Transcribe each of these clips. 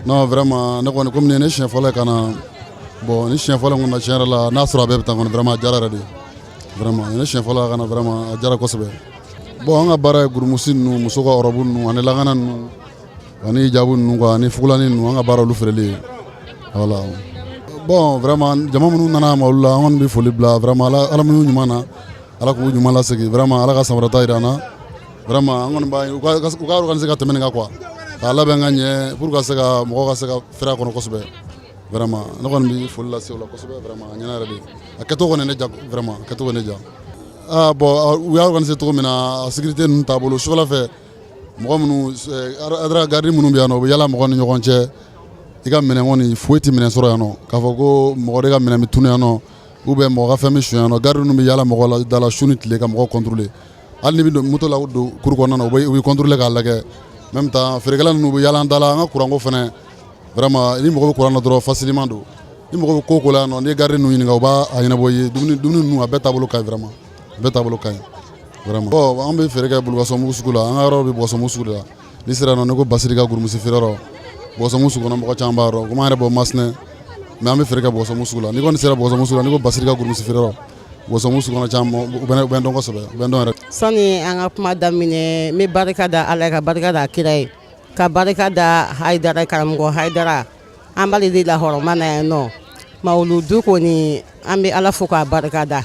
Non, vraiment, ne kɔni comme ne siɲɛ fɔlɔ ka na bon ni siɲɛ fɔlɔ kɔni na tiɲɛ yɛrɛ la n'a sɔrɔ a bɛɛ bɛ taa kɔni vraiment a diyara yɛrɛ de vraiment ne siɲɛ fɔlɔ ka na vraiment a diyara kosɛbɛ bon an ka baara ye gurumusi ninnu muso ka ɔrɔbu ninnu ani lakana ninnu ani hijabu ninnu quoi ani fugulani ninnu an ka baara olu feereli voilà bon vraiment jama minnu nana ma olu la an kɔni bɛ foli bila vraiment ala minnu ɲuman na ala k'u ɲuman lasegin vraiment ala ka samarata jira an na vraiment an kɔni b'a ye u ka organiser ka tɛmɛ nin kan quoi k'a labɛn ka ɲɛ pour ka se ka mɔgɔw ka se ka fɛrɛ a kɔnɔ kosɛbɛ vraiment ne kɔni bɛ foli lase o la kosɛbɛ vraiment a ɲɛna yɛrɛ de a kɛcogo kɔni ne ja vraiment a kɛcogo ne ja bon u y'a organiser cogo min na a sécurité ninnu taabolo sukala fɛ mɔgɔ minnu adara gardi minnu bɛ yan nɔ u bɛ yala mɔgɔ ni ɲɔgɔn cɛ i ka minɛn kɔni foyi tɛ minɛn sɔrɔ yan nɔ k'a fɔ ko mɔgɔ de ka minɛn bɛ tunun yan nɔ ou bien mɔgɔ ka fɛn bɛ suɲɛ yan nɔ gardi ninnu bɛ yala mɔgɔ la da la su ni tile ka mɔgɔw contrôler hali ni bɛ don moto la don cour kɔnɔna na u bɛ contrôler k'a lajɛ même temps feerekɛla ninnu bɛ yala an da la an ka kuranko fana vraiment ni mɔgɔ bɛ kuran na dɔrɔn facilement don ni mɔgɔ bɛ ko o ko la yan nɔ n'i ye gardi ninnu ɲininka u b'a ɲɛnabɔ i ye dumuni ninnu a bɛɛ taabolo ka ɲi vraiment a bɛɛ taabolo ka ɲi vraiment bon an bɛ feere kɛ Bolokasɔmugu sugu la an ka yɔrɔ bɛ Bolokasɔmugu sugu de la n'i sera yen nɔ n'i ko Basiri ka gurumusi feere yɔrɔ Bolokasɔmugu sugu kɔnɔ mɔgɔ caman b'a yɔrɔ komi an yɛrɛ bɔ Masina mais an bɛ feere kɛ Bolokasɔmugu sugu la n'i kɔni sera Bolokasɔmugu sugu la n'i ko Basiri ka gurumusi feere yɔrɔ Bolokasɔmugu sugu kɔnɔ caman u bɛ n dɔn kosɛbɛ u bɛ n dɔn yɛrɛ. Sani an ka kuma daminɛ n bɛ barika da Ala ye ka barika da Kira ye ka barika da Hayidara karamɔgɔ Hayidara an b'ale de la hɔrɔnma na yan nɔ Mawuludu kɔni an bɛ Ala fo k'a barika da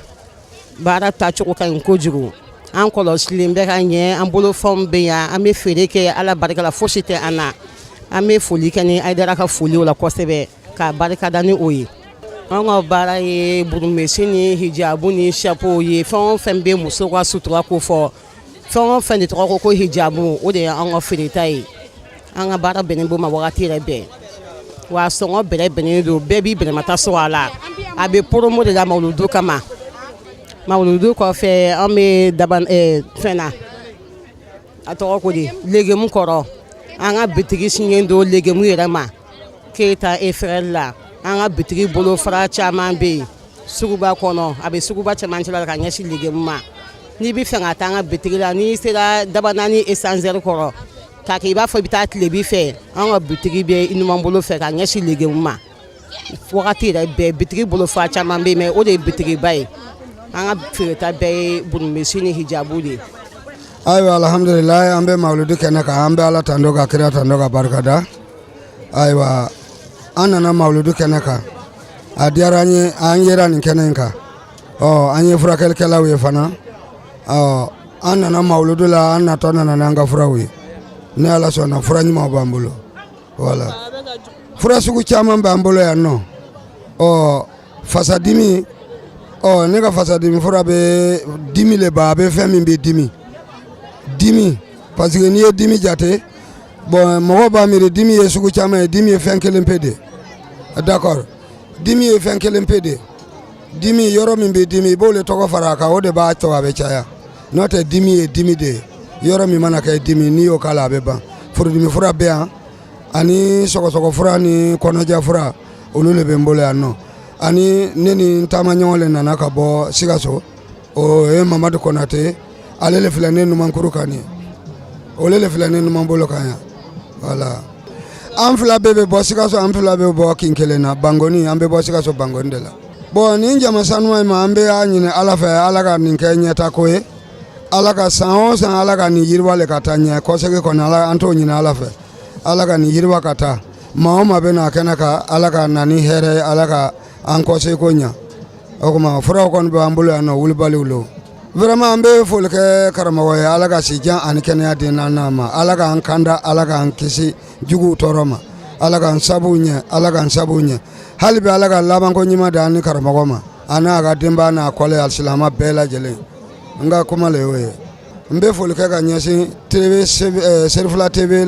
baara tacogo ka ɲi kojugu an kɔlɔsilen bɛ ka ɲɛ an bolofɛnw bɛ yan an bɛ feere kɛ Ala barika la fosi tɛ an na an bɛ foli kɛ ni Hayidara ka foliw la kosɛbɛ k'a barika da ni o ye an ka baara ye burumesi ni hijabu ni chapeau ye fɛn o fɛn bɛ muso ka sutura ko fɔ fɛn o fɛn de tɔgɔ ko hijabu o de ye an ka feereta ye an ka baara bɛnnen b'o ma wagati yɛrɛ bɛɛ wa sɔngɔ bɛrɛ bɛnnen don bɛɛ b'i bɛrɛmata sɔrɔ a la a bɛ promo de la Mawuludu kama Mawuludu kɔfɛ an bɛ daba fɛn na a tɔgɔ ko di legemu kɔrɔ an ka bitigi siɲɛ don legemu yɛrɛ ma Keyita Efrel la an ka bitigi bolofara caman bɛ yen suguba kɔnɔ a bɛ suguba cɛmancɛ la ka ɲɛsin legemu ma n'i bɛ fɛ ka taa an ka bitigi la n'i sera daba naani esansɛri kɔrɔ k'a kɛ i b'a fɔ i bɛ taa tilebi fɛ an ka bitigi bɛ ɲuman bolo fɛ ka ɲɛsin legemu ma wagati yɛrɛ bɛɛ bitigi bolofara caman bɛ yen mais o de ye bitigiba ye an ka feereta bɛɛ ye burumesi ni hijabu de ye. Ayiwa alhamdulilayi an bɛ Mawuludu kɛnɛ kan an bɛ Ala tando ka Kira tando ka barika da ayiwa an nana Mawuludu kɛnɛ kan a diyara an ye an yera nin kɛnɛ in kan an ye furakɛlikɛlaw ye fana an nana Mawuludu la an natɔ nana n'an ka furaw ye ni Ala sɔnna fura ɲumanw b'an bolo voilà fura sugu caman b'an bolo yan nɔ fasadimi ne ka fasadimi fura bɛ dimi le ba a bɛ fɛn min bɛ dimi parce que n'i ye dimi jate bon mɔgɔ b'a miiri dimi ye sugu caman ye dimi ye fɛn kelen pe de d'accord dimi ye fɛn kelen pe de dimi yɔrɔ min bɛ dimi i b'o le tɔgɔ fara a kan o de b'a to a bɛ caya n'o tɛ dimi ye dimi de ye yɔrɔ min mana kɛ dimi n'i y'o k'a la a bɛ ban furudimi fura bɛ yan ani sɔgɔsɔgɔ fura ni kɔnɔja fura olu le bɛ n bolo yan nɔ ani ne ni n taamaɲɔgɔn le nana ka bɔ Sikaso o ye Mamadu Konate ale le filɛ ne numankuru kan ye ole le filɛ ne numan bolo kan yan voilà an fila bɛɛ bɛ bɔ Sikaso an fila bɛ bɔ kin kelen na Bangoni an bɛ bɔ Sikaso Bangoni de la bon nin jama sanuman in ma an bɛ y'a ɲini Ala fɛ Ala ka nin kɛ ɲɛta ko ye Ala ka san o san Ala ka nin yiriwa le ka taa ɲɛ kɔsɛbɛ kɔni Ala an t'o ɲini Ala fɛ Ala ka nin yiriwa ka taa maa o maa bɛ na kɛnɛ kan Ala ka na ni hɛrɛ ye Ala ka an kɔsɛbɛ ko ɲa o kuma furaw kɔni bɛ an bolo yan nɔ wulibaliw lo vraiment an bɛ foli kɛ karamɔgɔ ye Ala ka sijan ani kɛnɛya di n'an ma Ala k'an kanda Ala k'an kisi juguw tɔɔrɔ ma Ala k'an sabu ɲɛ Ala k'an sabu ɲɛ hali bi Ala ka labanko ɲuman di an ni karamɔgɔ ma a n'a ka denbaya n'a kɔlɛ alisilama bɛɛ lajɛlen n ka kuma le y'o ye n bɛ foli kɛ ka ɲɛsin Serifula TV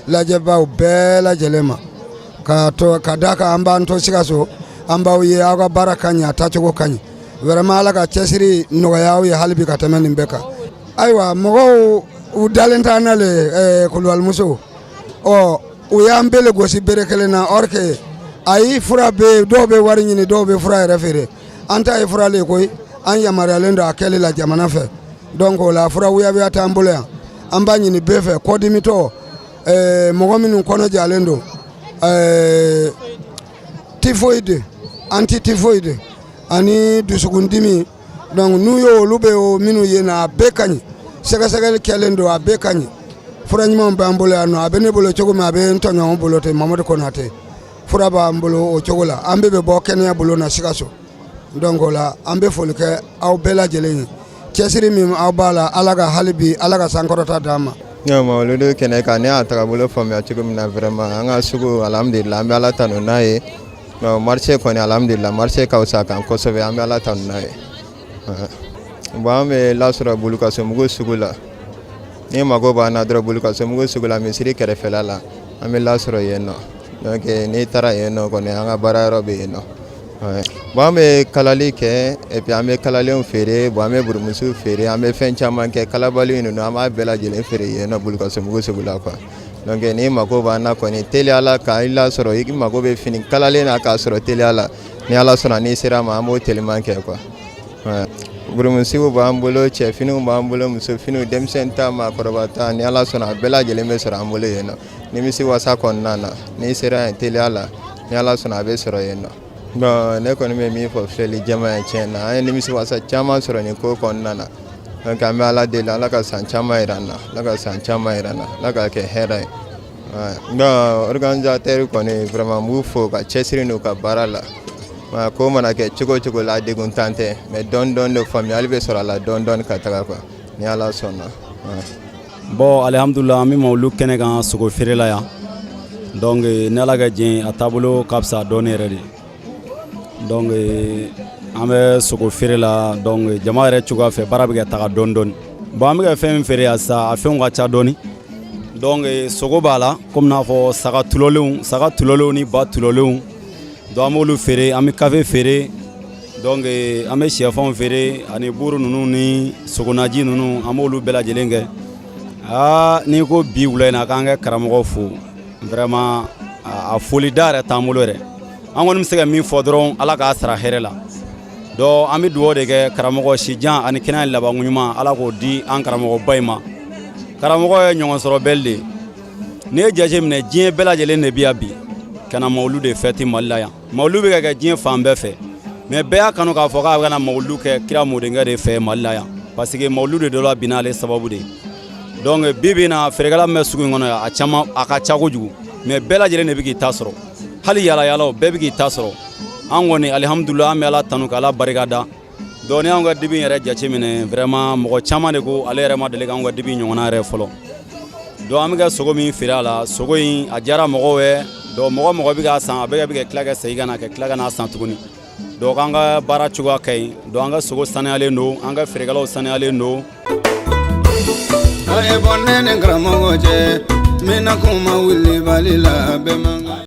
lajɛbaw bɛɛ lajɛlen ma ka da kan an b'an to Sikaso an b'aw ye aw ka baara ka ɲɛ a tacogo ka ɲɛ vraiment Ala ka cɛsiri nɔgɔya aw ye hali bi ka tɛmɛ nin bɛɛ kan ayiwa mɔgɔw u dalen t'an na le Kulubalimuso u y'an bɛɛ le gosi bere kelen na or que ayi fura bɛ dɔw bɛ wari ɲini dɔw bɛ fura yɛrɛ feere an ta ye fura le koyi an yamaruyalen don a kɛli la jamana fɛ donc o la fura wuyabiya t'an bolo yan an b'a ɲini bɛɛ fɛ kɔdimitɔ mɔgɔ minnu kɔnɔ jalen don typhoïde anti-typhoïde ani dusukundimi donc n'u ye olu bɛ o minnu ye na a bɛɛ ka ɲi sɛgɛsɛgɛli kɛlen don a bɛɛ ka ɲi fura ɲumanw b'an bolo yan nɔ a bɛ ne bolo cogo min a bɛ n tɔɲɔgɔn bolo ten Mamadu Konate fura b'an bolo o cogo la an bɛɛ bɛ bɔ kɛnɛya bolo na Sikaso donc o la an bɛ foli kɛ aw bɛɛ lajɛlen ye cɛsiri min aw b'a la Ala ka hali bi Ala ka sankɔrɔta d'an ma. Mawuludu kɛnɛ kan ne y'a taga bolo faamuya cogo min na vraiment an ka sugu alhamdulillah an bɛ Ala tanu n'a ye marché kɔni alhamdulillah marché ka fisa kan kosɛbɛ an bɛ Ala tanu n'a ye bon an bɛ lasɔrɔ bulukasomugu sugu la ni mago b'an na dɔrɔn bulukasomugu sugu la misiri kɛrɛfɛla la an bɛ lasɔrɔ yen nɔ donc n'i taara yen nɔ kɔni an ka baara yɔrɔ bɛ yen nɔ bon an bɛ kalali kɛ et puis an bɛ kalalenw feere bon an bɛ burumusiw feere an bɛ fɛn caman kɛ kalabali ninnu an b'a bɛɛ lajɛlen feere yen nɔ bulukasomugu sugu la quoi donc n'i mago b'an na kɔni teliya la ka i lasɔrɔ i mago bɛ fini kalalen na k'a sɔrɔ teliya la ni Ala sɔnna n'i sera ma an b'o teliman kɛ quoi burumusiw b'an bolo cɛfiniw b'an bolo musofiniw denmisɛn ta maakɔrɔba ta ni Ala sɔnna a bɛɛ lajɛlen bɛ sɔrɔ an bolo yen nɔ nimisi wasa kɔnɔna na n'i sera yen teliya la ni Ala sɔnna a bɛ sɔrɔ yen nɔ bon ne kɔni bɛ min fɔ filɛli jama ye tiɲɛ na an ye nimisi wasa caman sɔrɔ nin ko kɔnɔna na donc an bɛ Ala deli Ala ka san caman yira an na Ala ka san caman yira an na Ala ka kɛ hɛrɛ ye donc organisateur kɔni vraiment n b'u fo ka cɛsiri n'u ka baara la ko mana kɛ cogo cogo la degun tan tɛ mais dɔɔni dɔɔni de faamuyali bɛ sɔrɔ a la dɔɔni dɔɔni ka taga quoi ni Ala sɔnna. Bon alhamdulillah an bɛ Mawuludu kɛnɛ kan sogo feere la yan donc ni Ala ka jɛn ye a taabolo ka fisa dɔɔni yɛrɛ de donc an bɛ sogo feere la donc jama yɛrɛ cogoya fɛ baara bɛ ka taga dɔɔni dɔɔni bon an bɛ ka fɛn min feere yan sisan a fɛnw ka ca dɔɔni donc sogo b'a la komi n'a fɔ saga tulɔlenw ni ba tulɔlenw donc an b'olu feere an bɛ kafe feere donc an bɛ sɛfanw feere ani buru ninnu ni sogonaji ninnu an b'olu bɛɛ lajɛlen kɛ n'i ko bi wula in na k'an ka karamɔgɔ fo vraiment a foli da yɛrɛ t'an bolo yɛrɛ an kɔni bɛ se ka min fɔ dɔrɔn Ala k'a sara hɛrɛ la donc an bɛ dugawu de kɛ karamɔgɔ sijan ani kɛnɛya laban ɲuman Ala k'o di an karamɔgɔba in ma karamɔgɔ ye ɲɔgɔn sɔrɔ bɛli de n'i ye jate minɛ diɲɛ bɛɛ lajɛlen de bɛ yan bi ka na Mawuludu de fêter Mali la yan Mawuludu bɛ ka kɛ diɲɛ fan bɛɛ fɛ mais bɛɛ y'a kanu k'a fɔ k'a bɛ ka na Mawuludu kɛ kira mɔdenkɛ de fɛ Mali la yan parce que Mawuludu de dɔ la binna ale sababu de donc bi bi in na feerekɛla min bɛ sugu in kɔnɔ yan a caman a ka ca kojugu mais bɛɛ lajɛlen de bɛ k'i ta sɔrɔ hali yala yalaw bɛɛ bɛ k'i ta sɔrɔ an kɔni alhamdulillah an bɛ Ala tanu k'Ala barikada donc ni y'anw ka dibi yɛrɛ jate minɛ vraiment mɔgɔ caman de ko ale yɛrɛ ma deli k'anw ka dibi ɲɔgɔnna yɛrɛ fɔlɔ donc an bɛ ka sogo min feere a la sogo in a diyara mɔgɔw ye donc mɔgɔ bɛ k'a san a bɛɛ bɛ ka tila ka segin ka na ka tila ka n'a san tuguni donc an ka baara cogoya ka ɲi donc an ka sogo sanuyalen don an ka feerekɛlaw sanuyalen don. Aye bonne ne karamɔgɔ cɛ n bɛna kuma wuli bali la bɛɛ man kan